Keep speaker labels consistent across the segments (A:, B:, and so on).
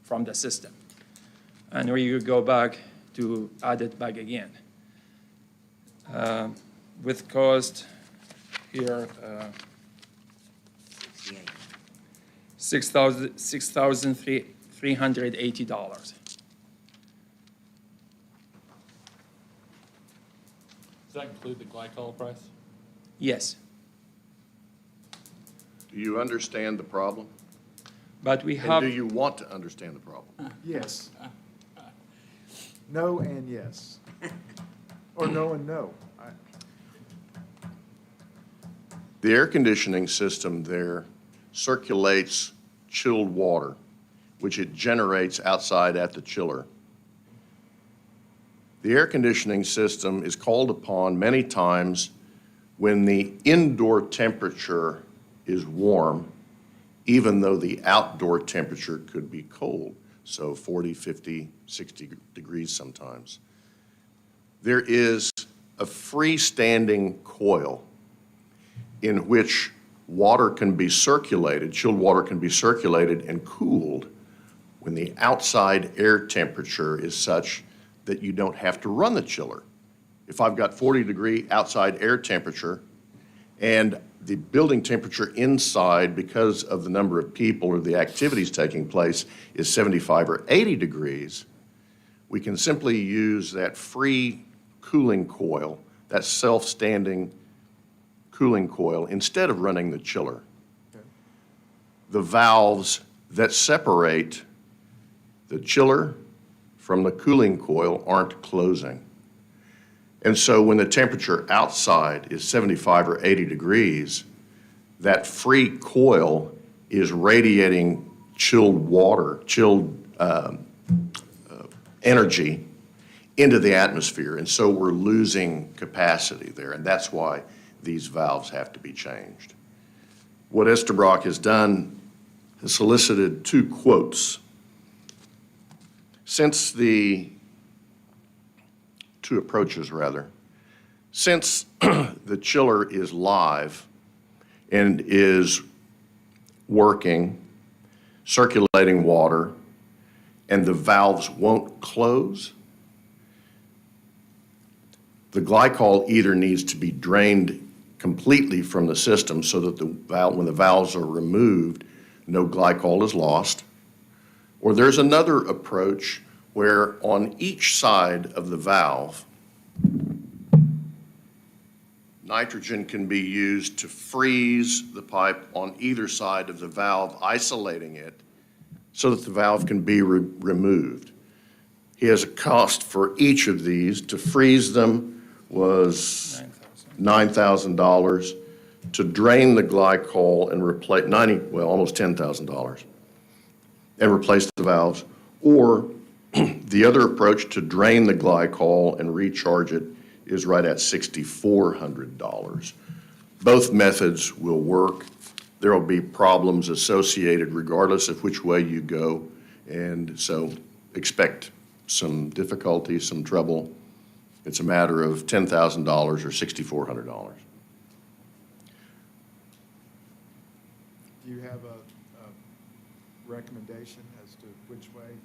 A: from the system. And we go back to add it back again. With cost here, $6,380.
B: Does that include the glycol price?
A: Yes,
C: Do you understand the problem?
A: but we
C: And
A: have.
C: do you want to understand the problem?
D: Yes. No and yes. Or no and no.
C: The air conditioning system there circulates chilled water, which it generates outside at the chiller. The air conditioning system is called upon many times when the indoor temperature is warm, even though the outdoor temperature could be cold, so 40, 50, 60 degrees sometimes. There is a freestanding coil in which water can be circulated, chilled water can be circulated and cooled when the outside air temperature is such that you don't have to run the chiller. If I've got 40-degree outside air temperature and the building temperature inside, because of the number of people or the activities taking place, is 75 or 80 degrees, we can simply use that free cooling coil, that self-standing cooling coil, instead of running the chiller.
D: Okay.
C: The valves that separate the chiller from the cooling coil aren't closing. And so when the temperature outside is 75 or 80 degrees, that free coil is radiating chilled water, chilled energy into the atmosphere. And so we're losing capacity there, and that's why these valves have to be changed. What Estabrook has done has solicited two quotes. Since the two approaches, rather. Since the chiller is live and is working, circulating water, and the valves won't close, the glycol either needs to be drained completely from the system so that when the valves are removed, no glycol is lost, or there's another approach where on each side of the valve, nitrogen can be used to freeze the pipe on either side of the valve, isolating it so that the valve can be removed. He has a cost for each of these. To freeze them was $9,000. To drain the glycol and replace almost $10,000 and replace the valves, or the other approach to drain the glycol and recharge it is right at $6,400. Both methods will work. There will be problems associated regardless of which way you go, and so expect some difficulty, some trouble. It's a matter of $10,000 or $6,400.
D: Do you have a recommendation as to which way?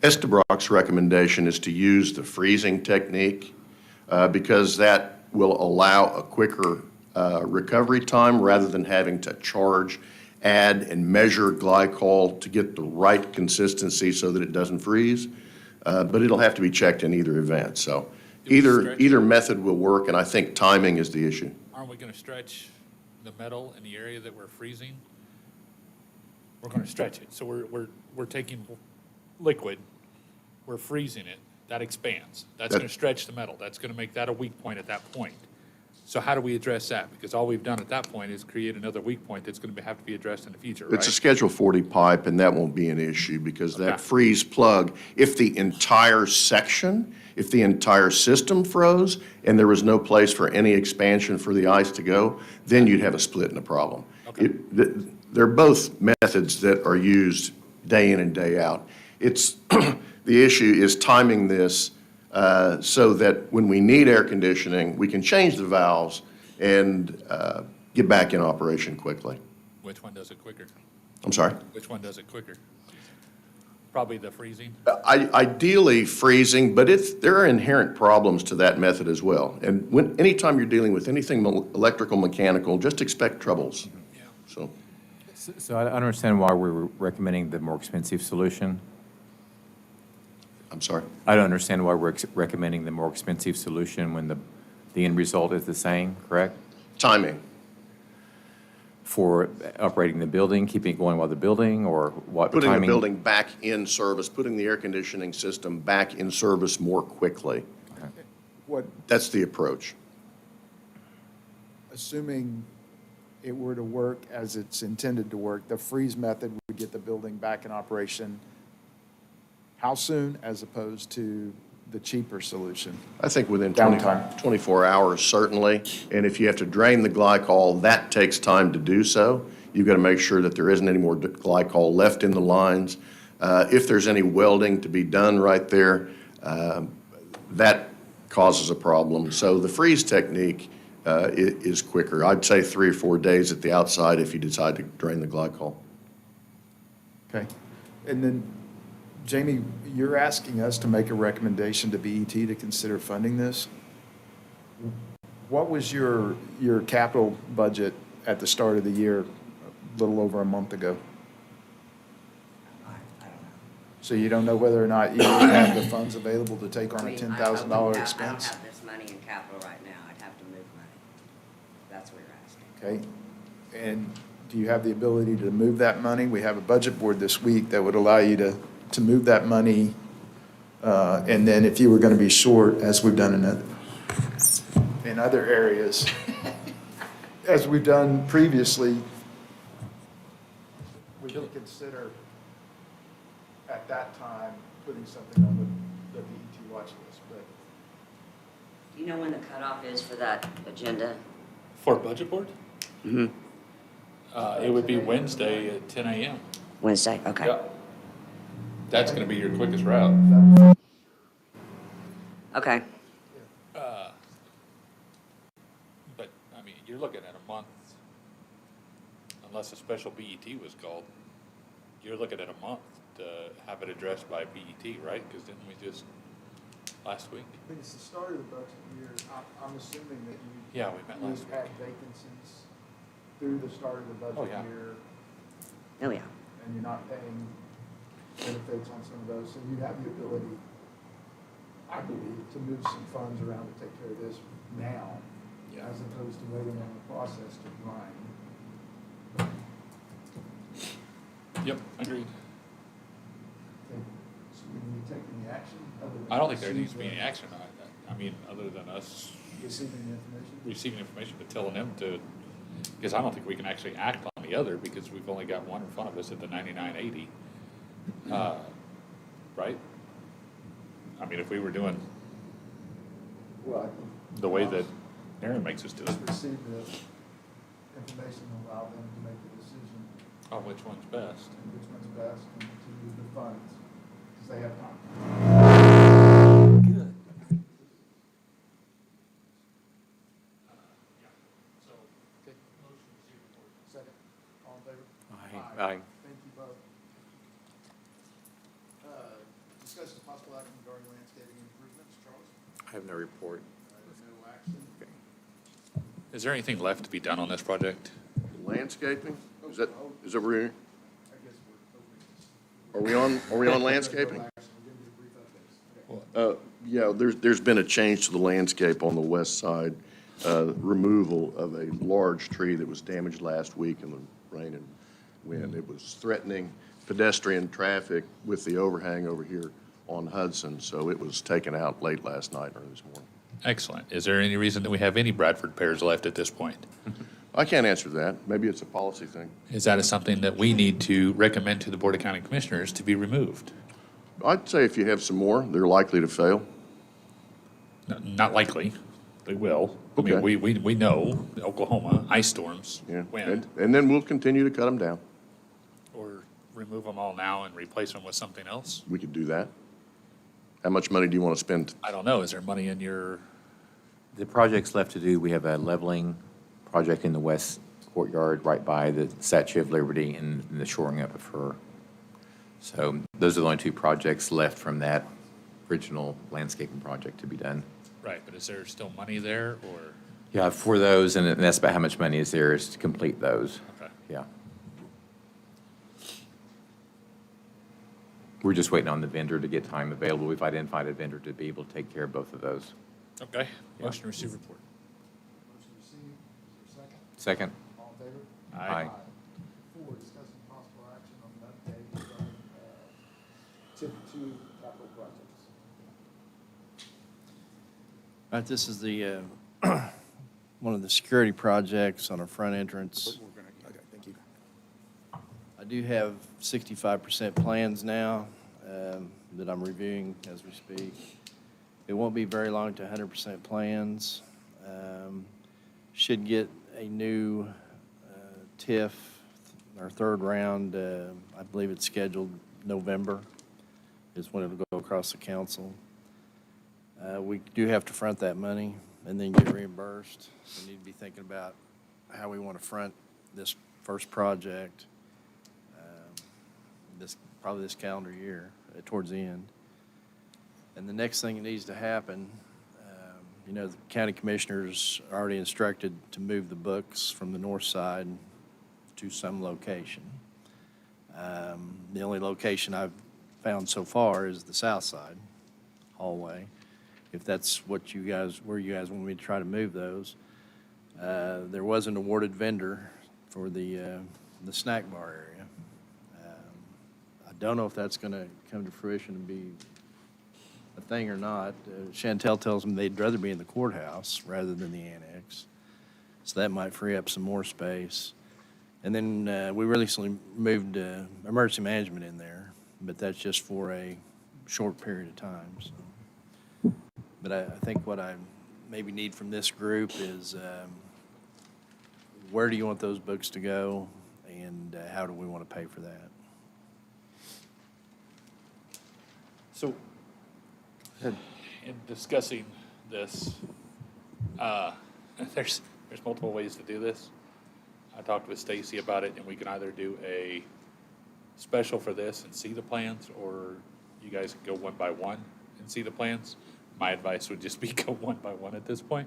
C: Estabrook's recommendation is to use the freezing technique because that will allow a quicker recovery time rather than having to charge, add, and measure glycol to get the right consistency so that it doesn't freeze. But it'll have to be checked in either event. So either method will work, and I think timing is the issue.
B: Aren't we going to stretch the metal in the area that we're freezing? We're going to stretch it. So we're taking liquid, we're freezing it, that expands. That's going to stretch the metal. That's going to make that a weak point at that point. So how do we address that? Because all we've done at that point is create another weak point that's going to have to be addressed in the future, right?
C: It's a Schedule 40 pipe, and that won't be an issue because that freeze plug, if the entire section, if the entire system froze and there was no place for any expansion for the ice to go, then you'd have a split in the problem.
B: Okay.
C: They're both methods that are used day in and day out. It's the issue is timing this so that when we need air conditioning, we can change the valves and get back in operation quickly.
B: Which one does it quicker?
C: I'm sorry?
B: Which one does it quicker? Probably the freezing.
C: Ideally freezing, but there are inherent problems to that method as well. And anytime you're dealing with anything electrical, mechanical, just expect troubles.
B: Yeah.
C: So,
E: So I don't understand why we're recommending the more expensive solution.
C: I'm sorry.
E: I don't understand why we're recommending the more expensive solution when the end result is the same, correct?
C: Timing.
E: For operating the building, keeping it going while the building, or what
C: Putting the
E: timing?
C: building back in service, putting the air conditioning system back in service more quickly.
D: What,
C: That's the approach.
D: assuming it were to work as it's intended to work, the freeze method would get the building back in operation how soon, as opposed to the cheaper solution?
C: I think within 20
D: Downtime.
C: 24 hours, certainly. And if you have to drain the glycol, that takes time to do so. You've got to make sure that there isn't any more glycol left in the lines. If there's any welding to be done right there, that causes a problem. So the freeze technique is quicker. I'd say 3 or 4 days at the outside if you decide to drain the glycol.
D: Okay. And then, Jamie, you're asking us to make a recommendation to BET to consider funding this? What was your capital budget at the start of the year, a little over a month ago?
F: I don't know.
D: So you don't know whether or not you have the funds available to take on
F: I
D: a
F: mean,
D: $10,000
F: I don't
D: expense?
F: have this money in capital right now. I'd have to move money. That's what you're asking.
D: Okay. And do you have the ability to move that money? We have a budget board this week that would allow you to move that money. And then if you were going to be short, as we've done in other areas, as we've done previously, we could consider at that time putting something on the BET watch list. But
F: Do you know when the cutoff is for that agenda?
B: For budget board?
C: Mm-hmm.
B: It would be Wednesday at 10 a.m.
F: Wednesday, okay.
B: Yeah. That's going to be your quickest route.
F: Okay.
B: But, I mean, you're looking at a month, unless a special BET was called, you're looking at a month to have it addressed by BET, right? Because didn't we just, last week?
D: I think it's the start of the budget year. I'm assuming that you.
B: Yeah, we met last
D: you've
B: week.
D: had vacancies through the start of the
B: Oh,
D: budget
B: yeah.
D: year,
F: Oh, yeah.
D: and you're not paying benefits on some of those, so you have the ability, I believe, to move some funds around to take care of this now,
B: Yeah.
D: as opposed to waiting on the process to grind.
B: Yep, agreed.
D: Okay, so we need to take any action other than.
B: I don't think there needs to
D: receive
B: be any
D: the-
B: action on it. I mean, other than us
D: Receiving the information?
B: receiving information, but telling them to, because I don't think we can actually act on the other, because we've only got one in front of us at the 9980. Right? I mean, if we were doing
D: Well, I think.
B: the way that Aaron makes us do it,
D: Just receive the information and allow them to make the decision
B: on which one's best.
D: and which one's best and to use the funds, because they have time.
F: Good.
D: Second, all in favor?
E: Aye.
D: Thank you both. Discussion of possible action regarding landscaping improvements, Charles?
E: I have no report.
D: No action.
B: Is there anything left to be done on this project?
C: Landscaping? Is that where you're,
D: I guess we're opening this.
C: are we on landscaping?
D: No action. We're gonna do a brief update. Okay.
C: Yeah, there's been a change to the landscape on the west side, removal of a large tree that was damaged last week in the rain and wind. It was threatening pedestrian traffic with the overhang over here on Hudson, so it was taken out late last night or this morning.
B: Excellent. Is there any reason that we have any Bradford pears left at this point?
C: I can't answer that. Maybe it's a policy thing.
B: Is that something that we need to recommend to the Board of County Commissioners to be removed?
C: I'd say if you have some more, they're likely to fail.
B: Not likely. They will. I mean,
C: Okay.
B: we know Oklahoma, ice storms,
C: Yeah.
B: wind,
C: And then we'll continue to cut them down.
B: or remove them all now and replace them with something else?
C: We could do that. How much money do you want to spend?
B: I don't know. Is there money in your,
E: The projects left to do, we have a leveling project in the west courtyard right by the Statue of Liberty and the shoring up of her. So those are the only two projects left from that original landscaping project to be done.
B: Right, but is there still money there, or?
E: Yeah, for those, and that's about how much money is there is to complete those.
B: Okay.
E: Yeah. We're just waiting on the vendor to get time available. We've identified a vendor to be able to take care of both of those.
B: Okay,
E: Yeah.
B: motion to receive report.
D: Motion received, is there a second?
E: Second?
D: All in favor?
E: Aye.
D: 4, discussing possible action on an update from TIP 2 capital projects.
G: All right, this is the, one of the security projects on our front entrance.
D: Okay, thank you.
G: I do have 65% plans now that I'm reviewing as we speak. It won't be very long to 100% plans. Should get a new TIF, our third round, I believe it's scheduled November is when it'll go across the council. We do have to front that money and then get reimbursed. We need to be thinking about how we want to front this first project, probably this calendar year, towards the end. And the next thing that needs to happen, the county commissioners are already instructed to move the books from the north side to some location. The only location I've found so far is the south side hallway. If that's where you guys want me to try to move those. There was an awarded vendor for the snack bar area. I don't know if that's going to come to fruition and be a thing or not. Chantel tells them they'd rather be in the courthouse rather than the annex. So that might free up some more space. And then we recently moved emergency management in there, but that's just for a short period of time. So. But I think what I maybe need from this group is where do you want those books to go, and how do we want to pay for that?
B: So, in discussing this, there's multiple ways to do this. I talked with Stacy about it, and we can either do a special for this and see the plans, or you guys can go one by one and see the plans. My advice would just be go one by one at this point.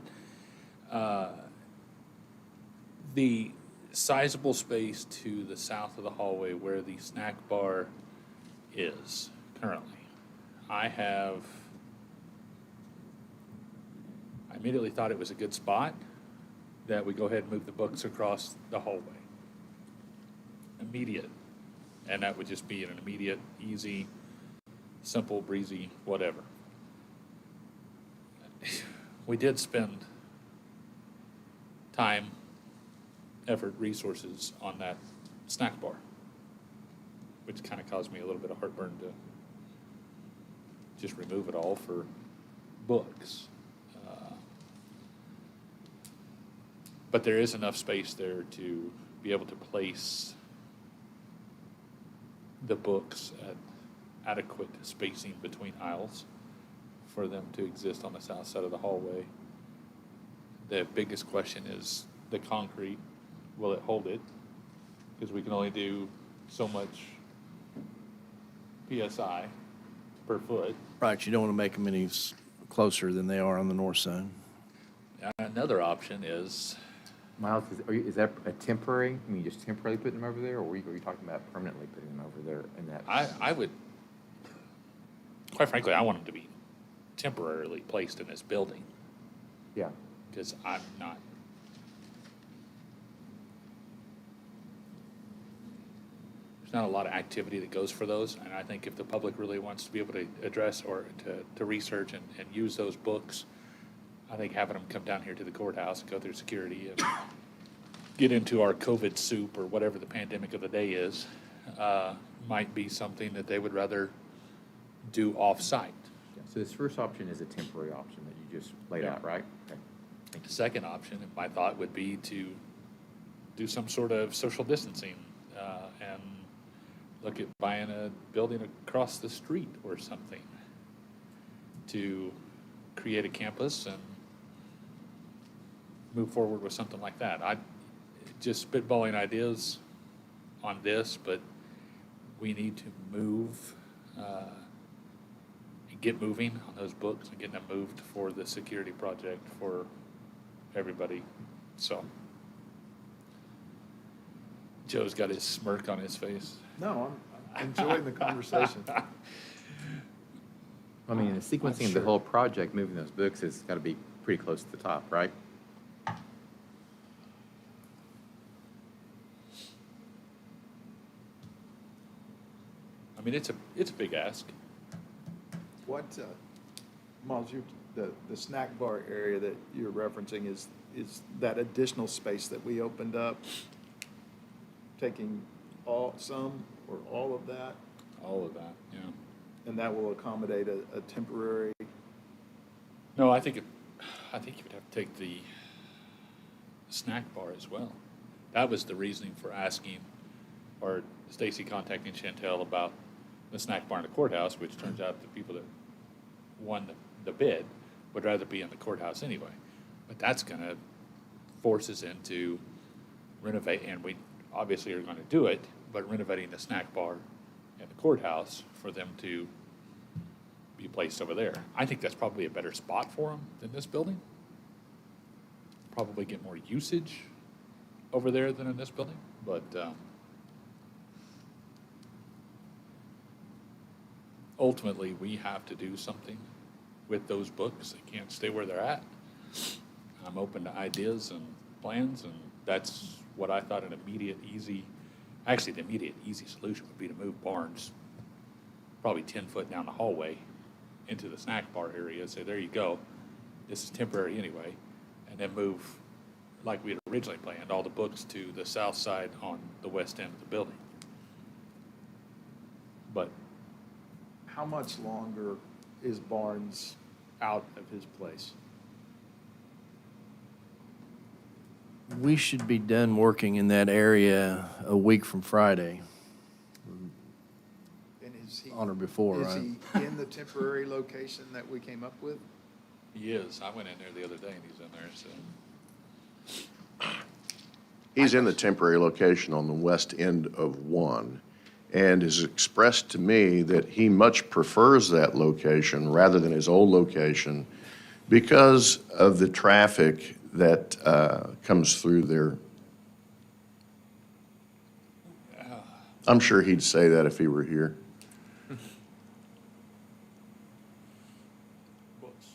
B: The sizable space to the south of the hallway where the snack bar is currently, I immediately thought it was a good spot that we go ahead and move the books across the hallway. Immediate. And that would just be an immediate, easy, simple, breezy, whatever. We did spend time, effort, resources on that snack bar, which kind of caused me a little bit of heartburn to just remove it all for books. But there is enough space there to be able to place the books at adequate spacing between aisles for them to exist on the south side of the hallway. The biggest question is the concrete. Will it hold it? Because we can only do so much PSI per foot.
G: Right, you don't want to make them any closer than they are on the north side.
B: Another option is,
E: Miles, is that a temporary, I mean, just temporarily putting them over there, or are you talking about permanently putting them over there in that?
B: I would, quite frankly, I want them to be temporarily placed in this building,
E: Yeah.
B: because I'm not, there's not a lot of activity that goes for those, and I think if the public really wants to be able to address or to research and use those books, I think having them come down here to the courthouse and go through security and get into our COVID soup or whatever the pandemic of the day is, might be something that they would rather do off-site.
E: So this first option is a temporary option that you just laid
B: Yeah.
E: out, right? Okay.
B: The second option, my thought would be to do some sort of social distancing and look at buying a building across the street or something to create a campus and move forward with something like that. I just spitballing ideas on this, but we need to move, get moving on those books and getting them moved for the security project for everybody, so. Joe's got his smirk on his face.
D: No, I'm enjoying the conversation.
E: I mean, the sequencing of the whole project, moving those books has got to be pretty close to the top, right?
B: I mean, it's a big ask.
D: What, Miles, the snack bar area that you're referencing is that additional space that we opened up, taking some or all of that,
B: All of that, yeah.
D: and that will accommodate a temporary,
B: No, I think you would have to take the snack bar as well. That was the reasoning for asking, or Stacy contacting Chantel about the snack bar in the courthouse, which turns out the people that won the bid would rather be in the courthouse anyway. But that's gonna force us into renovate, and we obviously are gonna do it, but renovating the snack bar in the courthouse for them to be placed over there. I think that's probably a better spot for them than this building. Probably get more usage over there than in this building, but, ultimately, we have to do something with those books. They can't stay where they're at. I'm open to ideas and plans, and that's what I thought an immediate, easy, actually, the immediate, easy solution would be to move Barnes probably 10 foot down the hallway into the snack bar area, say, there you go, this is temporary anyway, and then move, like we had originally planned, all the books to the south side on the west end of the building. But
D: how much longer is Barnes out of his place?
G: We should be done working in that area a week from Friday,
D: And is he?
G: on or before,
D: Is
G: right?
D: he in the temporary location that we came up with?
B: he is, I went in there the other day and he's in there, so.
C: He's in the temporary location on the west end of 1, and has expressed to me that he much prefers that location rather than his old location because of the traffic that comes through there. I'm sure he'd say that if he were here.
D: Books.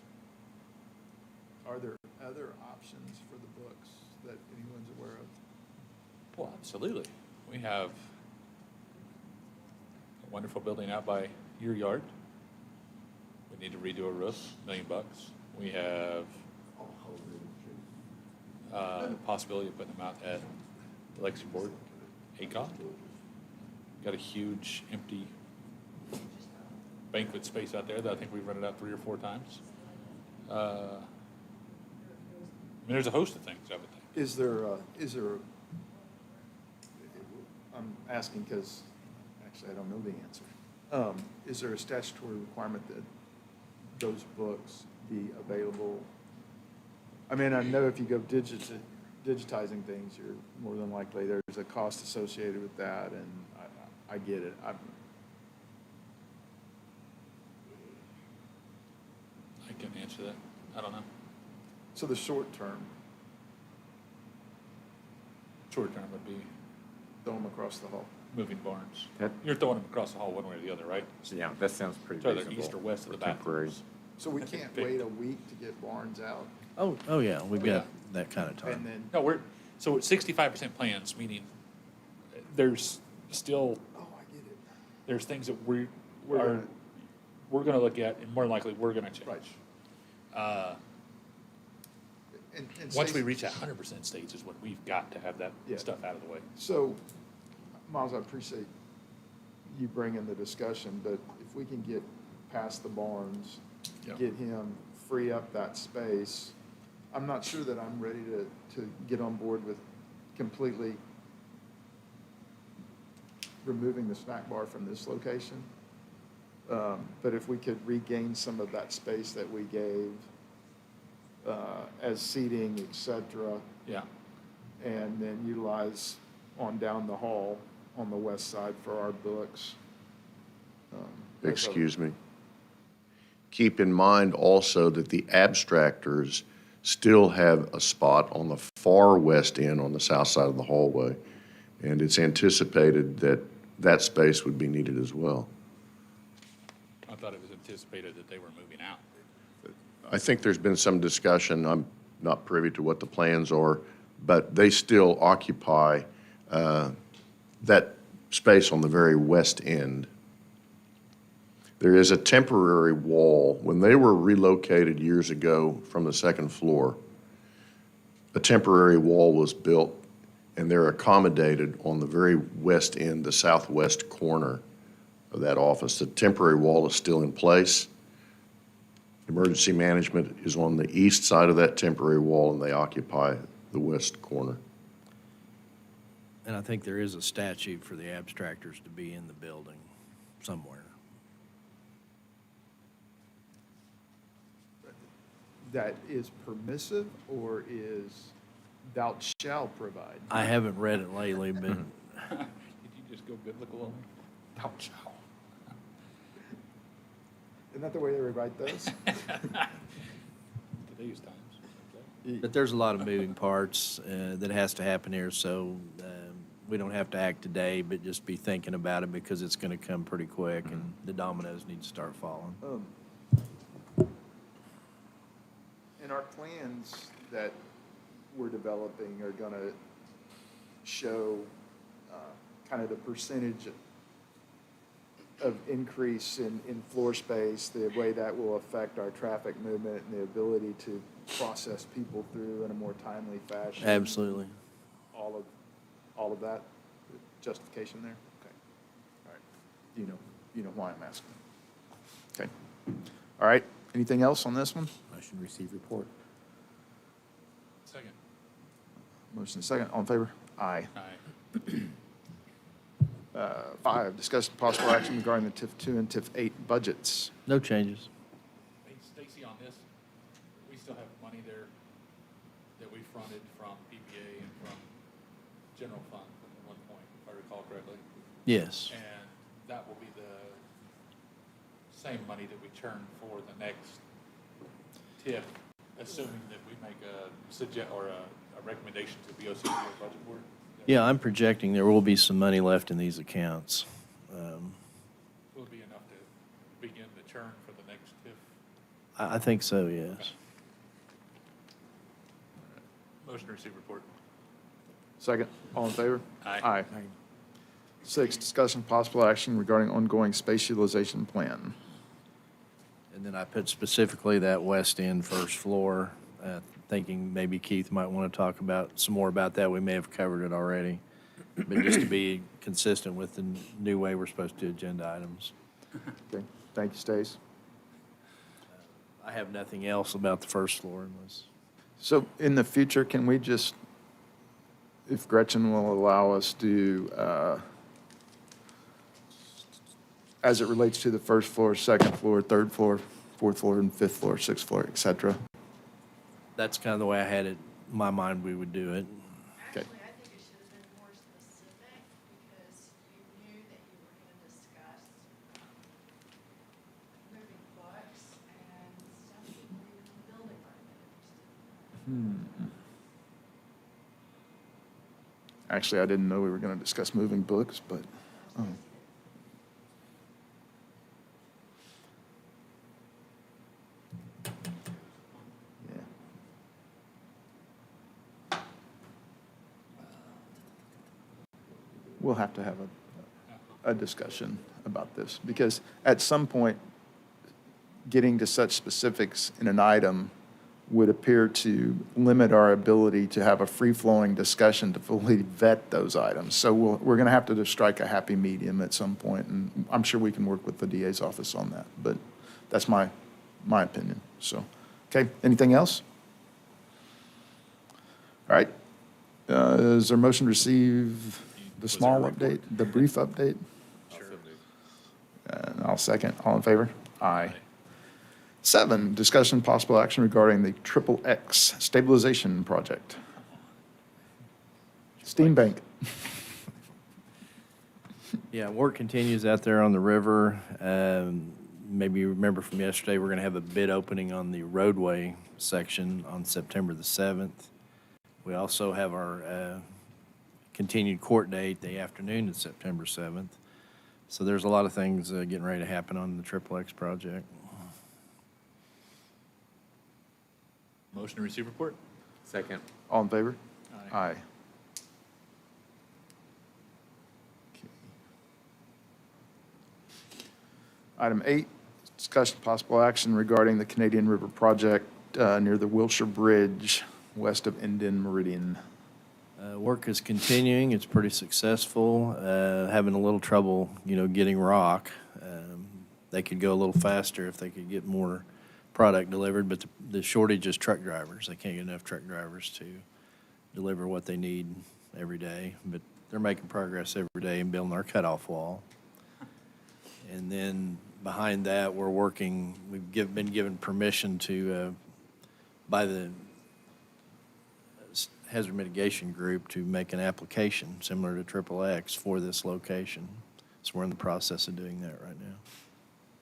D: Are there other options for the books that anyone's aware of?
B: Well, absolutely. We have a wonderful building out by your yard. We need to redo a roof, $1 million. We have possibility of putting them out at the Lexi Board, ACOG. Got a huge empty banquet space out there that I think we've rented out 3 or 4 times. I mean, there's a host of things, I would think.
D: Is there, I'm asking because, actually, I don't know the answer. Is there a statutory requirement that those books be available? I mean, I know if you go digitizing things, you're more than likely, there's a cost associated with that, and I get it.
B: I can answer that. I don't know.
D: So the short term,
B: Short term would be
D: throw them across the hall.
B: moving Barnes.
E: That-
B: You're throwing them across the hall one way or the other, right?
E: Yeah, that sounds pretty
B: So
E: reasonable.
B: they're east or west of
E: for
B: the
E: temporary.
B: bathrooms.
D: So we can't wait a week to get Barnes out,
G: Oh, yeah, we've got that kind of
D: and
G: time.
D: then,
B: No, so it's 65% plans, meaning there's still,
D: oh, I get it.
B: there's things that
D: We're gonna-
B: we're gonna look at, and more than likely, we're gonna change.
D: Right. And
B: Once we
D: Stacy-
B: reach that 100% stage is when we've got to have that
D: Yeah.
B: stuff out of the way.
D: So, Miles, I appreciate you bringing the discussion, but if we can get past the Barnes,
B: Yeah.
D: get him, free up that space, I'm not sure that I'm ready to get on board with completely removing the snack bar from this location. But if we could regain some of that space that we gave as seating, et cetera,
B: Yeah,
D: and then utilize on down the hall on the west side for our books. as a-
C: Excuse me. Keep in mind also that the abstractors still have a spot on the far west end on the south side of the hallway, and it's anticipated that that space would be needed as well.
B: I thought it was anticipated that they were moving out.
C: I think there's been some discussion, I'm not privy to what the plans are, but they still occupy that space on the very west end. There is a temporary wall. When they were relocated years ago from the second floor, a temporary wall was built, and they're accommodated on the very west end, the southwest corner of that office. The temporary wall is still in place. Emergency management is on the east side of that temporary wall, and they occupy the west corner.
G: And I think there is a statute for the abstractors to be in the building somewhere.
D: That is permissive or is thou shalt provide?
G: I haven't read it lately, but
B: Did you just go biblical on me? Ouch.
D: Isn't that the way they write those?
B: Today's times. Okay.
G: but there's a lot of moving parts that has to happen here, so we don't have to act today, but just be thinking about it because it's going to come pretty quick, and the dominoes need to start falling.
D: And our plans that we're developing are going to show kind of the percentage of increase in floor space, the way that will affect our traffic movement and the ability to process people through in a more timely fashion.
G: Absolutely.
D: All of that justification there? Okay. All right. You know why I'm asking. Okay. All right. Anything else on this one?
E: Motion to receive report.
B: Second.
D: Motion second. All in favor? Aye.
B: Aye.
D: 5, discussion possible action regarding the TIF 2 and TIF 8 budgets.
G: No changes.
B: Hey, Stacy, on this, we still have money there that we fronted from PBA and from general fund at one point, if I recall correctly.
G: Yes.
B: And that will be the same money that we turn for the next TIF, assuming that we make a recommendation to the BOC or budget board.
G: Yeah, I'm projecting there will be some money left in these accounts.
B: Will it be enough to begin the turn for the next TIF?
G: I think so, yes.
B: Motion to receive report.
D: Second. All in favor?
B: Aye.
D: Aye. 6, discussion possible action regarding ongoing space utilization plan.
G: And then I put specifically that west end first floor, thinking maybe Keith might want to talk about some more about that. We may have covered it already. But just to be consistent with the new way we're supposed to do agenda items.
D: Okay. Thank you, Stace.
G: I have nothing else about the first floor unless.
D: So in the future, can we just, if Gretchen will allow us to, as it relates to the first floor, second floor, third floor, fourth floor, and fifth floor, sixth floor, et cetera?
G: That's kind of the way I had it in my mind we would do it.
D: Okay.
H: Actually, I think it should have been more specific because you knew that you were going to discuss moving books and some people even in the building might have been interested in that.
D: Actually, I didn't know we were going to discuss moving books, but, oh. Yeah. We'll have to have a discussion about this, because at some point, getting to such specifics in an item would appear to limit our ability to have a free-flowing discussion to fully vet those items. So we're going to have to just strike a happy medium at some point, and I'm sure we can work with the DA's office on that, but that's my opinion, so. Okay, anything else? All right. Is there a motion to receive the
B: Was
D: small
B: there a report?
D: update, the brief update?
B: Sure.
D: And I'll second. All in favor? Aye. 7, discussion possible action regarding the Triple X stabilization project. Steam Bank.
G: Yeah, work continues out there on the river. Maybe you remember from yesterday, we're going to have a bid opening on the roadway section on September the 7th. We also have our continued court date the afternoon of September 7th. So there's a lot of things getting ready to happen on the Triple X project.
B: Motion to receive report?
E: Second.
D: All in favor?
B: Aye.
D: Aye. Okay. Item 8, discussion possible action regarding the Canadian River project near the Wilshire Bridge, west of Indian Meridian.
G: Work is continuing. It's pretty successful. Having a little trouble, getting rock. They could go a little faster if they could get more product delivered, but the shortage is truck drivers. They can't get enough truck drivers to deliver what they need every day, but they're making progress every day in building our cutoff wall. And then behind that, we've been given permission to, by the hazard mitigation group, to make an application similar to Triple X for this location. So we're in the process of doing that right now.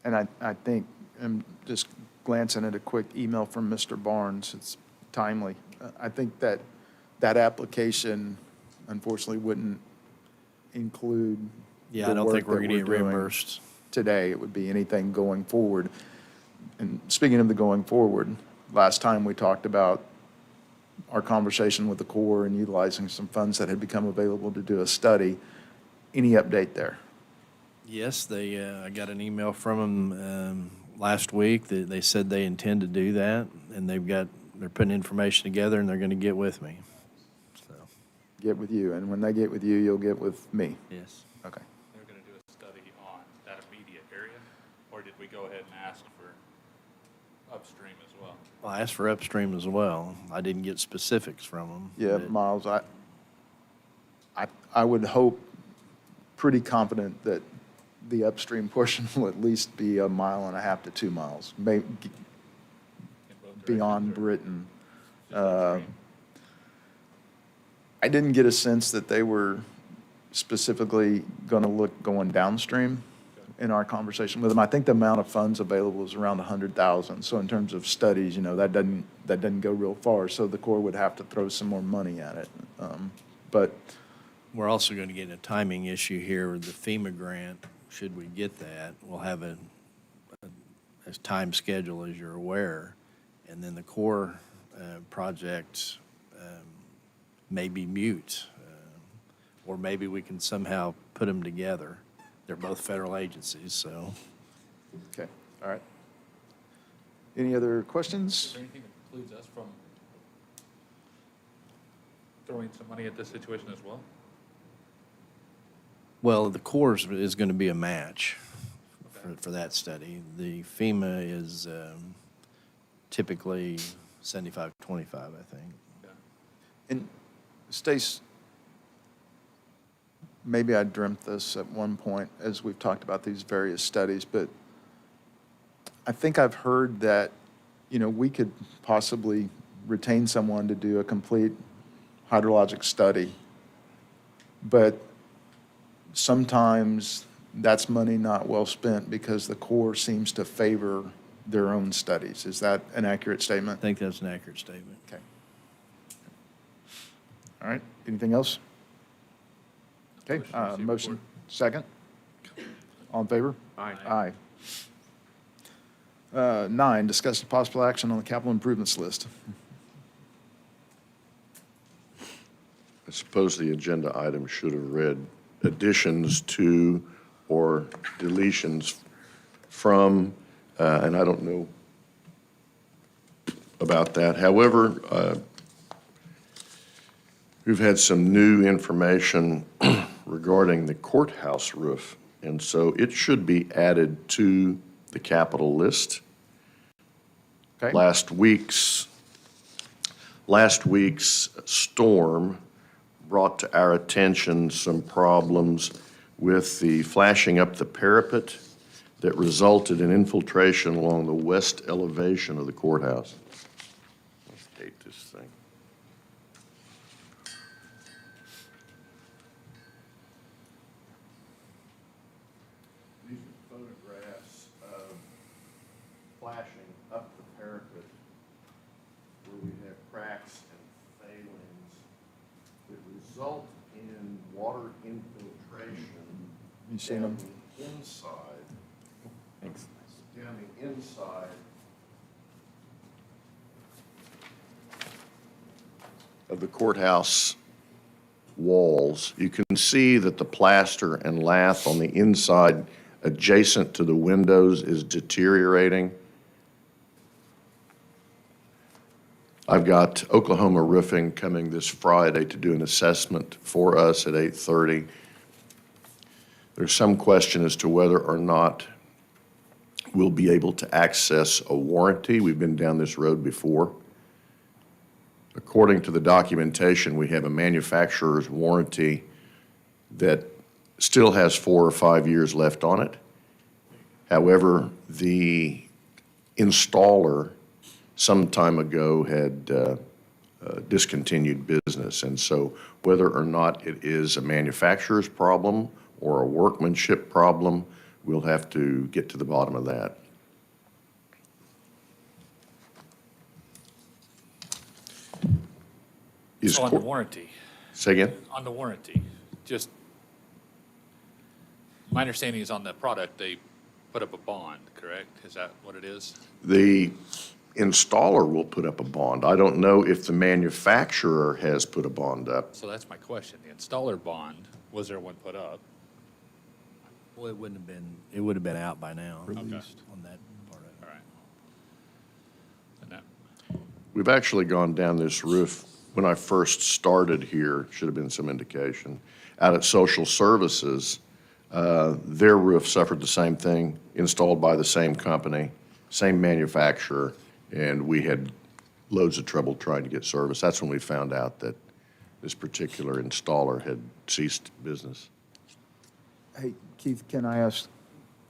D: And I think, I'm just glancing at a quick email from Mr. Barnes, it's timely. I think that application unfortunately wouldn't include
G: Yeah,
D: the
G: I don't
D: work
G: think we're
D: that
G: going to get
D: doing
G: reimbursed.
D: today. It would be anything going forward. And speaking of the going forward, last time we talked about our conversation with the Corps and utilizing some funds that had become available to do a study. Any update there?
G: Yes, I got an email from them last week that they said they intend to do that, and they're putting information together, and they're going to get with me. So,
D: Get with you, and when they get with you, you'll get with me.
G: yes.
D: Okay.
B: They're going to do a study on that immediate area, or did we go ahead and ask for upstream as well?
G: Well, I asked for upstream as well. I didn't get specifics from them.
D: Yeah,
G: but-
D: Miles, I would hope, pretty confident that the upstream portion will at least be 1.5 miles to 2 miles, maybe
B: In both
D: beyond
B: directions, or
D: Britain.
B: just upstream?
D: I didn't get a sense that they were specifically going to look going downstream in our conversation with them. I think the amount of funds available is around 100,000. So in terms of studies, that doesn't go real far. So the Corps would have to throw some more money at it. But
G: We're also going to get a timing issue here with the FEMA grant. Should we get that, we'll have a time schedule, as you're aware. And then the Corps project may be mute, or maybe we can somehow put them together. They're both federal agencies, so.
D: okay, all right. Any other
B: Is
D: questions?
B: there anything that precludes us from throwing some money at this situation as well?
G: Well, the Corps is going to be a match for that study. The FEMA is typically 75-25, I think.
B: Yeah.
D: And Stace, maybe I dreamt this at one point as we've talked about these various studies, but I think I've heard that, we could possibly retain someone to do a complete hydrologic study, but sometimes that's money not well spent because the Corps seems to favor their own studies. Is that an accurate
G: I
D: statement?
G: think that's an accurate statement.
D: Okay. All right, anything else? Okay,
B: Motion to receive
D: motion,
B: report.
D: second? All in favor?
E: Aye.
D: Aye. 9, discuss possible action on the capital improvements list.
C: I suppose the agenda item should have read additions to or deletions from, and I don't know about that. However, we've had some new information regarding the courthouse roof, and so it should be added to the capital list.
D: Okay?
C: Last week's storm brought to our attention some problems with the flashing up the parapet that resulted in infiltration along the west elevation of the courthouse. Let's date this thing. flashing up the parapet where we have cracks and failings that result in water infiltration
D: You seen
C: down
D: them?
C: the inside,
E: Thanks.
C: down the inside of the courthouse walls. You can see that the plaster and lath on the inside adjacent to the windows is deteriorating. I've got Oklahoma Roofing coming this Friday to do an assessment for us at 8:30. There's some question as to whether or not we'll be able to access a warranty. We've been down this road before. According to the documentation, we have a manufacturer's warranty that still has 4 or 5 years left on it. However, the installer some time ago had discontinued business. And so whether or not it is a manufacturer's problem or a workmanship problem, we'll have to get to the bottom of that. Is
B: So on the
C: court-
B: warranty,
C: Say again?
B: on the warranty, just, my understanding is on the product, they put up a bond, correct? Is that what it is?
C: The installer will put up a bond. I don't know if the manufacturer has put a bond up.
B: So that's my question. The installer bond, was there one put up?
G: Well, it wouldn't have been, it would have been out by now.
B: Released.
G: On that part of it.
B: All right. And that,
C: We've actually gone down this roof. When I first started here, should have been some indication, out at Social Services, their roof suffered the same thing, installed by the same company, same manufacturer, and we had loads of trouble trying to get service. That's when we found out that this particular installer had ceased business.
D: Hey, Keith, can I ask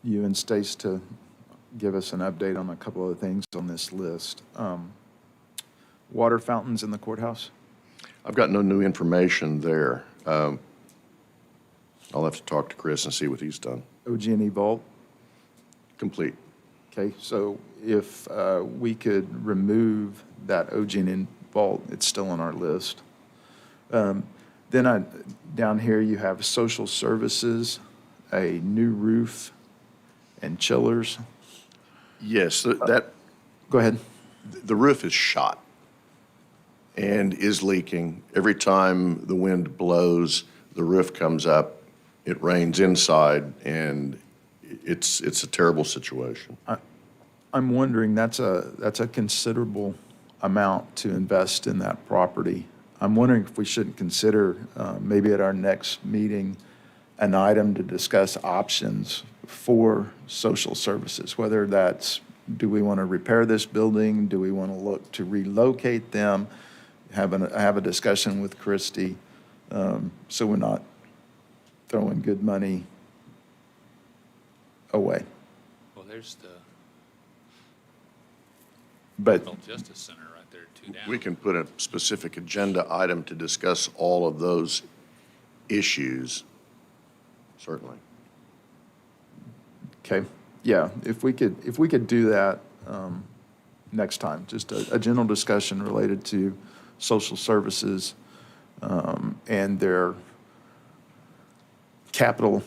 D: you and Stace to give us an update on a couple of things on this list? Water fountains in the courthouse?
C: I've got no new information there. I'll have to talk to Chris and see what he's done.
D: OG&E vault?
C: Complete.
D: Okay, so if we could remove that OG&E vault, it's still on our list. Then down here, you have social services, a new roof, and chillers.
C: Yes,
D: Go ahead.
C: the roof is shot and is leaking. Every time the wind blows, the roof comes up, it rains inside, and it's a terrible situation.
D: I'm wondering, that's a considerable amount to invest in that property. I'm wondering if we shouldn't consider, maybe at our next meeting, an item to discuss options for social services, whether that's, do we want to repair this building? Do we want to look to relocate them? Have a discussion with Christie, so we're not throwing good money away.
B: well, there's the
D: But
B: Adult Justice Center right there, two down.
C: We can put a specific agenda item to discuss all of those issues, certainly.
D: Okay, yeah, if we could do that next time, just a general discussion related to social services and their capital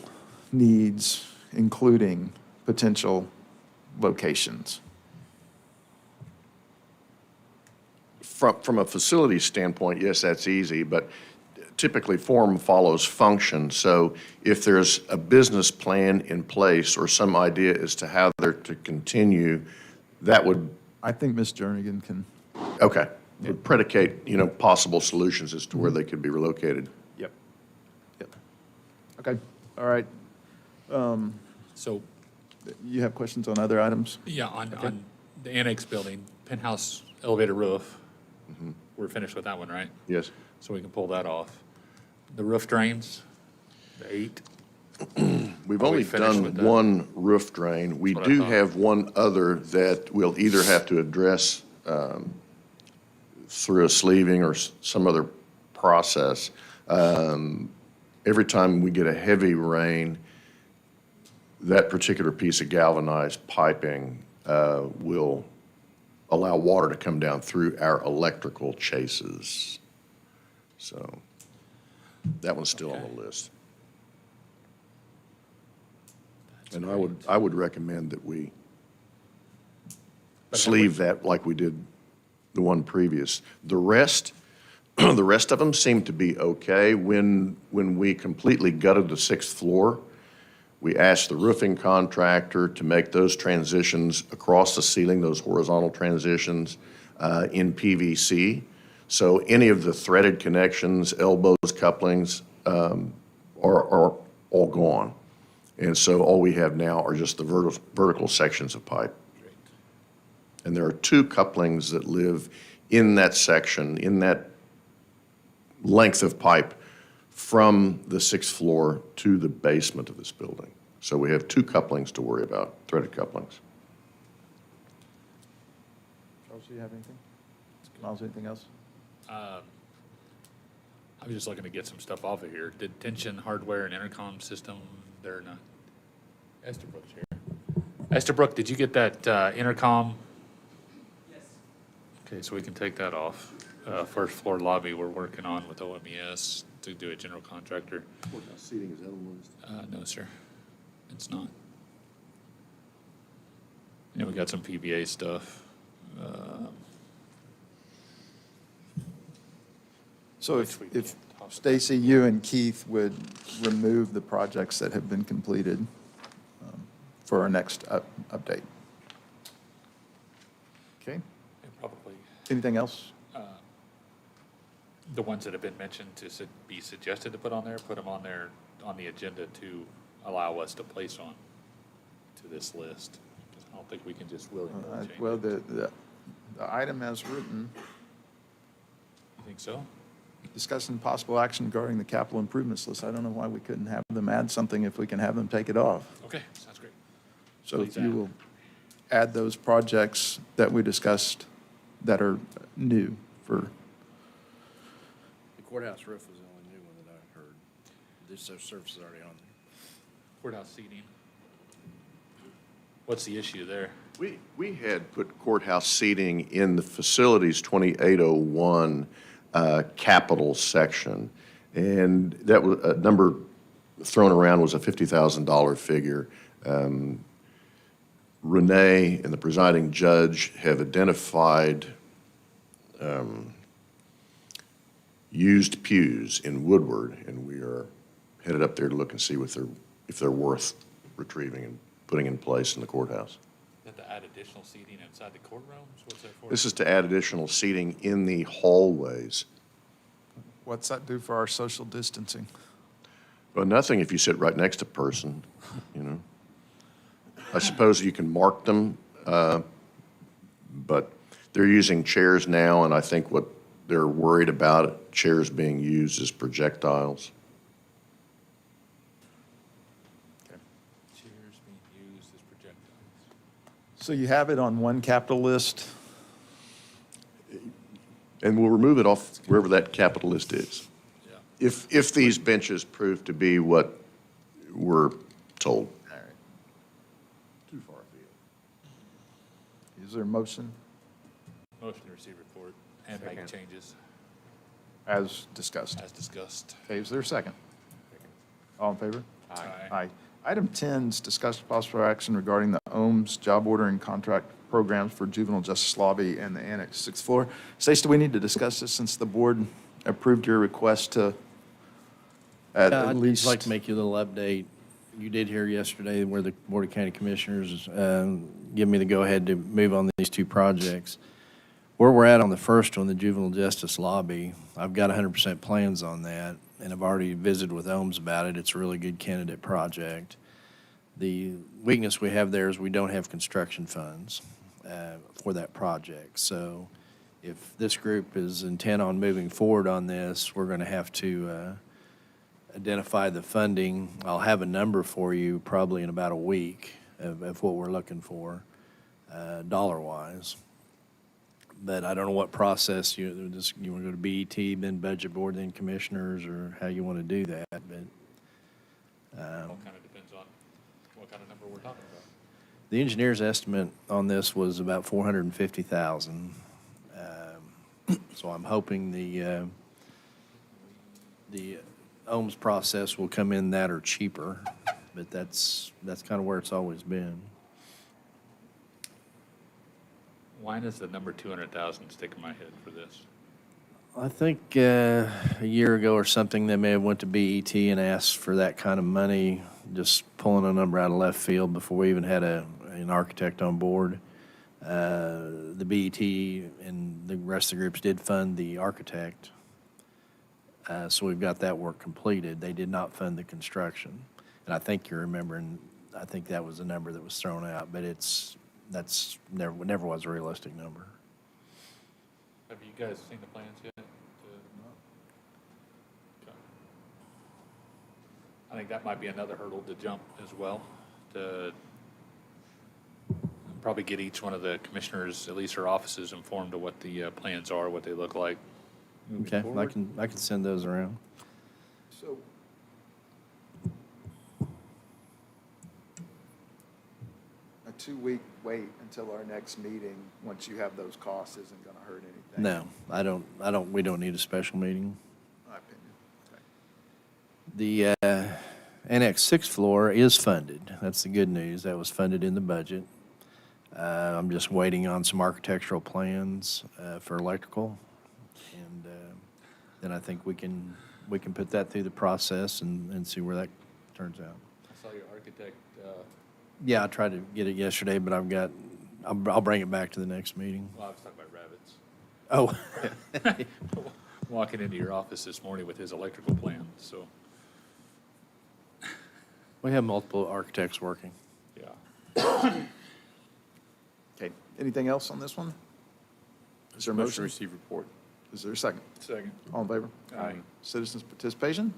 D: needs, including potential locations.
C: From a facility standpoint, yes, that's easy, but typically form follows function. So if there's a business plan in place or some idea as to how they're to continue, that would,
D: I think Ms. Jernigan can.
C: okay, would predicate, possible solutions as to where they could be relocated.
D: Yep. Okay, all right.
B: So,
D: You have questions on other items?
B: yeah, on the annex building, penthouse elevator roof, we're finished with that one, right?
C: Yes.
B: So we can pull that off. The roof drains, the 8,
C: We've
B: Are we
C: only
B: finished
C: done
B: with that?
C: one roof drain. We
B: That's what I
C: do
B: thought.
C: have one other that we'll either have to address through a sleeving or some other process. Every time we get a heavy rain, that particular piece of galvanized piping will allow water to come down through our electrical chases. So that one's still on the list. And I would recommend that we sleeve that like we did the one previous. The rest, the rest of them seem to be okay. When we completely gutted the 6th floor, we asked the roofing contractor to make those transitions across the ceiling, those horizontal transitions, in PVC. So any of the threaded connections, elbows, couplings, are all gone. And so all we have now are just the vertical sections of pipe. And there are 2 couplings that live in that section, in that length of pipe from the 6th floor to the basement of this building. So we have 2 couplings to worry about, threaded couplings.
D: Charles, do you have anything? Miles, anything else?
B: I was just looking to get some stuff off of here. Detention hardware and intercom system, they're not. Estabrook's here. Estabrook, did you get that intercom? Yes. Okay, so we can take that off. First floor lobby we're working on with OMES to do a general contractor.
C: Courthouse seating, is that on the list?
B: No, sir, it's not. Yeah, we got some PBA stuff.
D: So
B: Which we
D: if
B: can't talk about.
D: Stacy, you and Keith would remove the projects that have been completed for our next update. Okay,
B: Yeah, probably
D: anything else?
B: the ones that have been mentioned to be suggested to put on there, put them on there on the agenda to allow us to place on to this list. I don't think we can just willy-nilly change
D: Well,
B: it.
D: the item as written,
B: You think so?
D: discussing possible action regarding the capital improvements list. I don't know why we couldn't have them add something if we can have them take it off.
B: Okay, sounds great.
D: So if
B: Please
D: you
B: add.
D: will add those projects that we discussed that are new for,
G: The courthouse roof was the only new one that I heard. This surface is already on there.
B: Courthouse seating. What's the issue there?
C: We had put courthouse seating in the facilities 2801 capital section, and that was, a number thrown around was a $50,000 figure. Renee and the presiding judge have identified used pews in Woodward, and we are headed up there to look and see if they're worth retrieving and putting in place in the courthouse.
B: That to add additional seating inside the courtrooms? What's that for?
C: This is to add additional seating in the hallways.
D: what's that do for our social distancing?
C: Well, nothing if you sit right next to a person, you know. I suppose you can mark them, but they're using chairs now, and I think what they're worried about, chairs being used as projectiles.
B: Chairs being used as projectiles.
D: So you have it on one capital list.
C: And we'll remove it off wherever that capital list is.
B: Yeah.
C: If these benches prove to be what we're told.
D: All right.
C: Too far afield.
D: Is there a motion
B: Motion to receive report and make
E: Second.
B: changes
D: as discussed?
B: as discussed.
D: Okay, is there a second? All in favor?
B: Aye.
D: Aye. Item 10 is discuss possible action regarding the OMS job order and contract programs for juvenile justice lobby and the annex 6th floor. Stacy, do we need to discuss this since the board approved your request to at
G: I'd
D: least?
G: just like to make you a little update. You did hear yesterday where the Board of County Commissioners give me the go-ahead to move on these 2 projects. Where we're at on the first one, the juvenile justice lobby, I've got 100% plans on that, and I've already visited with OMS about it. It's a really good candidate project. The weakness we have there is we don't have construction funds for that project. So if this group is intent on moving forward on this, we're going to have to identify the funding. I'll have a number for you probably in about a week of what we're looking for, dollar-wise. But I don't know what process you want to go to BET, then Budget Board, then Commissioners, or how you want to do that. But
B: All kind of depends on what kind of number we're talking about.
G: The engineer's estimate on this was about 450,000. So I'm hoping the OHMS process will come in that or cheaper, but that's kind of where it's always been.
B: Why does the number 200,000 stick in my head for this?
G: I think a year ago or something, they may have went to BET and asked for that kind of money, just pulling a number out of left field before we even had an architect on board. The BET and the rest of the groups did fund the architect, so we've got that work completed. They did not fund the construction, and I think you're remembering. I think that was the number that was thrown out, but that's never was a realistic number.
B: Have you guys seen the plans yet? Okay. I think that might be another hurdle to jump as well, to probably get each one of the commissioners, at least their offices, informed of what the plans are, what they look like. moving
G: Okay,
B: forward.
G: I can send those around.
D: So a 2-week wait until our next meeting, once you have those costs, isn't going to hurt anything?
G: No, we don't need a special meeting.
D: My opinion. Okay.
G: The Annex 6 floor is funded. That's the good news. That was funded in the budget. I'm just waiting on some architectural plans for electrical. And then I think we can put that through the process and see where that turns out.
B: I saw your architect,
G: Yeah, I tried to get it yesterday, but I'll bring it back to the next meeting.
B: well, I was talking about rabbits.
G: Oh,
B: Walking into your office this morning with his electrical plan, so,
G: we have multiple architects working.
B: yeah.
D: Okay, anything else on this one? Is there a motion?
E: receive report.
D: Is there a second?
B: Second.
D: All in favor?
B: Aye.
D: Citizens' participation?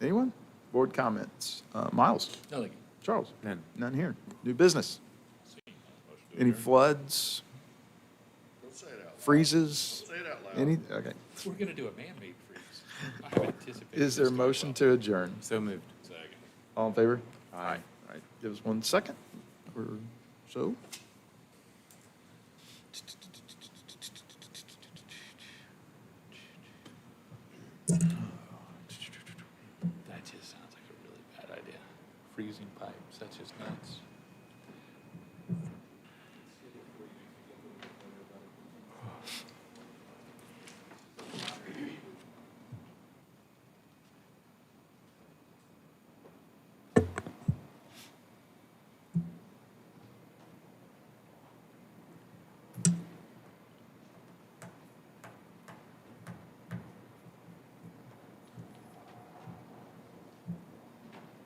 D: Anyone? Board comments? Miles?
B: No, thank you.
D: Charles?
E: None.
D: None here. New business?
B: Motion to
D: Any
B: adjourn.
D: floods,
C: Don't say it out loud.
D: freezes?
C: Say it out loud.
D: Any, okay.
B: We're gonna do a man-made freeze. I have anticipated.
D: Is there a
B: this going
D: motion
B: well.
D: to adjourn?
E: So moved.
B: Second.
D: All in favor?
E: Aye.
D: All right, give us 1 second or so.
B: That just sounds like a really bad idea. Freezing pipes, that's just nuts.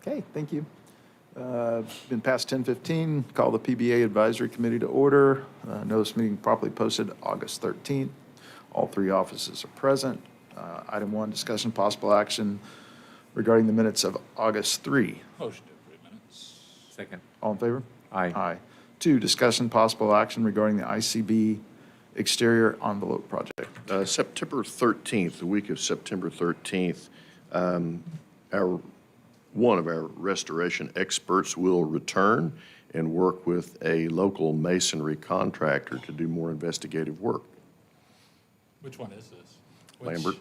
D: Okay, thank you. Been past 10:15, call the PBA Advisory Committee to order. Notice meeting properly posted August 13th. All 3 offices are present. Item 1, discussion possible action regarding the minutes of August 3.
B: Motion to approve minutes.
E: Second.
D: All in favor?
E: Aye.
D: Aye. 2, discussion possible action regarding the ICB exterior envelope project.
C: September 13th, the week of September 13th, one of our restoration experts will return and work with a local masonry contractor to do more investigative work.
B: Which one is this?
C: Lambert.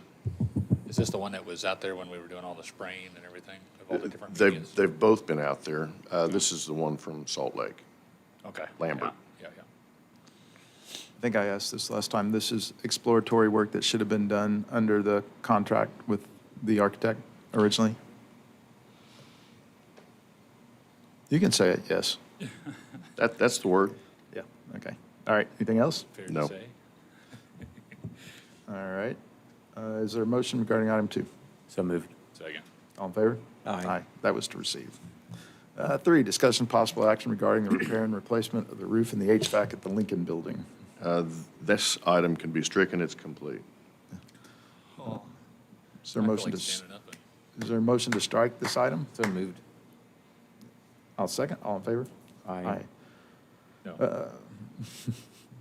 B: Is this the one that was out there when we were doing all the spraying and everything of all the different
C: They've,
B: medias?
C: they've both been out there. This is the one from Salt Lake.
B: Okay.
C: Lambert.
B: Yeah.
D: I think I asked this last time. This is exploratory work that should have been done under the contract with the architect originally. You can say it, yes.
C: That's the word.
D: Yeah, okay. All right, anything else?
B: Fair
C: No.
B: to say.
D: All right. Is there a motion regarding item 2?
E: So moved.
B: Second.
D: All in favor?
E: Aye.
D: That was to receive. 3, discussion possible action regarding the repair and replacement of the roof and the HVAC at the Lincoln Building.
C: This item can be stricken, it's complete.
D: Is there a
B: I feel
D: motion
B: like
D: to,
B: standing up and-
D: is there a motion to strike this item?
E: So moved.
D: I'll second. All in favor?
E: Aye.
B: No.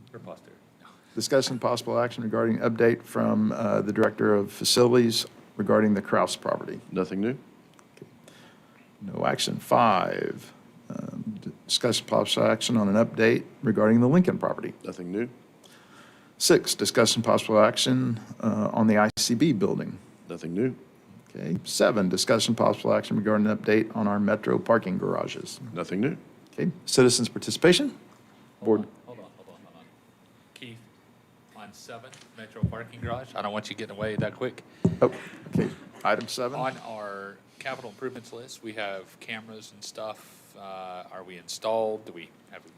B: For posterity. No.
D: Discussion possible action regarding update from the Director of Facilities regarding the Kraus property.
C: Nothing new?
D: No action. 5, discussion possible action on an update regarding the Lincoln property.
C: Nothing new?
D: 6, discussion possible action on the ICB building.
C: Nothing new?
D: Okay. 7, discussion possible action regarding an update on our metro parking garages.
C: Nothing new?
D: Okay. Citizens participation? Board.
B: Hold on. Keith, on 7, Metro Parking Garage, I don't want you getting away that quick.
D: Oh, okay. Item 7.
B: On our capital improvements list, we have cameras and stuff. Are we installed? Have we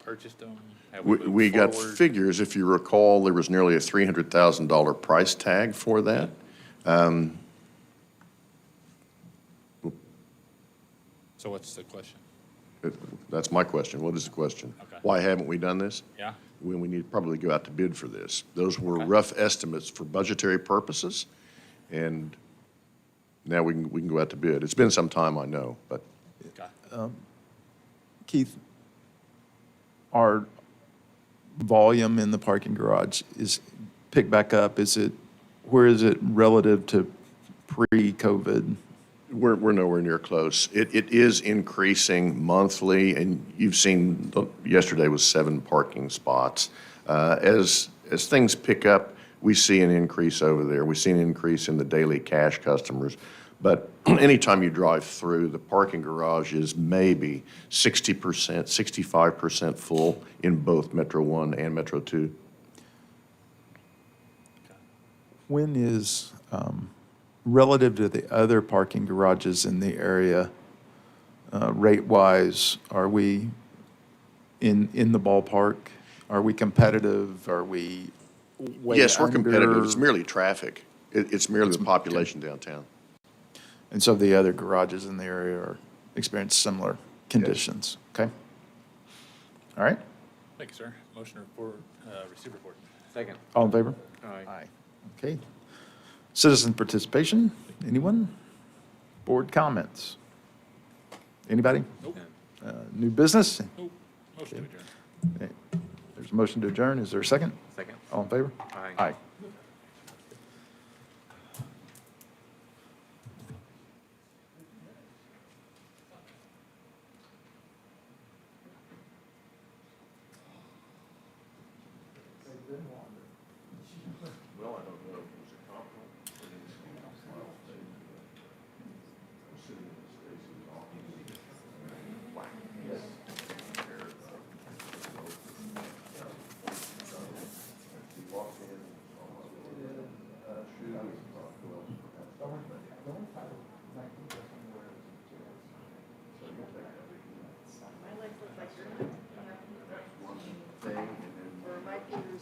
B: purchased them? Have
C: We
B: moved
C: got
B: forward?
C: figures. If you recall, there was nearly a $300,000 price tag for that.
B: So what's the question?
C: That's my question. What is the question?
B: Okay.
C: Why haven't we done this?
B: Yeah?
C: When we need to probably go out to bid for this. Those were
B: Okay.
C: rough estimates for budgetary purposes, and now we can go out to bid. It's been some time, I know, but
B: Okay.
D: Keith, our volume in the parking garage is picked back up. Where is it relative to pre-COVID?
C: we're nowhere near close. It is increasing monthly, and you've seen, yesterday was 7 parking spots. As things pick up, we see an increase over there. We see an increase in the daily cash customers. But anytime you drive through, the parking garage is maybe 60%, 65% full in both Metro 1 and Metro 2.
D: When is, relative to the other parking garages in the area, rate-wise, are we in the ballpark? Are we competitive? Are we way
C: Yes, we're competitive. It's
D: under?
C: merely traffic. It's merely the population downtown.
D: And so the other garages in the area are experiencing similar conditions? Okay. All right.
B: Thank you, sir. Motion to report, receive report.
E: Second.
D: All in favor?
E: Aye.
D: Okay. Citizen participation? Anyone? Board comments? Anybody?
B: Nope.
D: New business?
B: Nope. Motion to adjourn.
D: Okay. There's a motion to adjourn. Is there a second?
E: Second.
D: All in favor?
E: Aye.
D: Aye.
H: My legs look like you're, or my fingers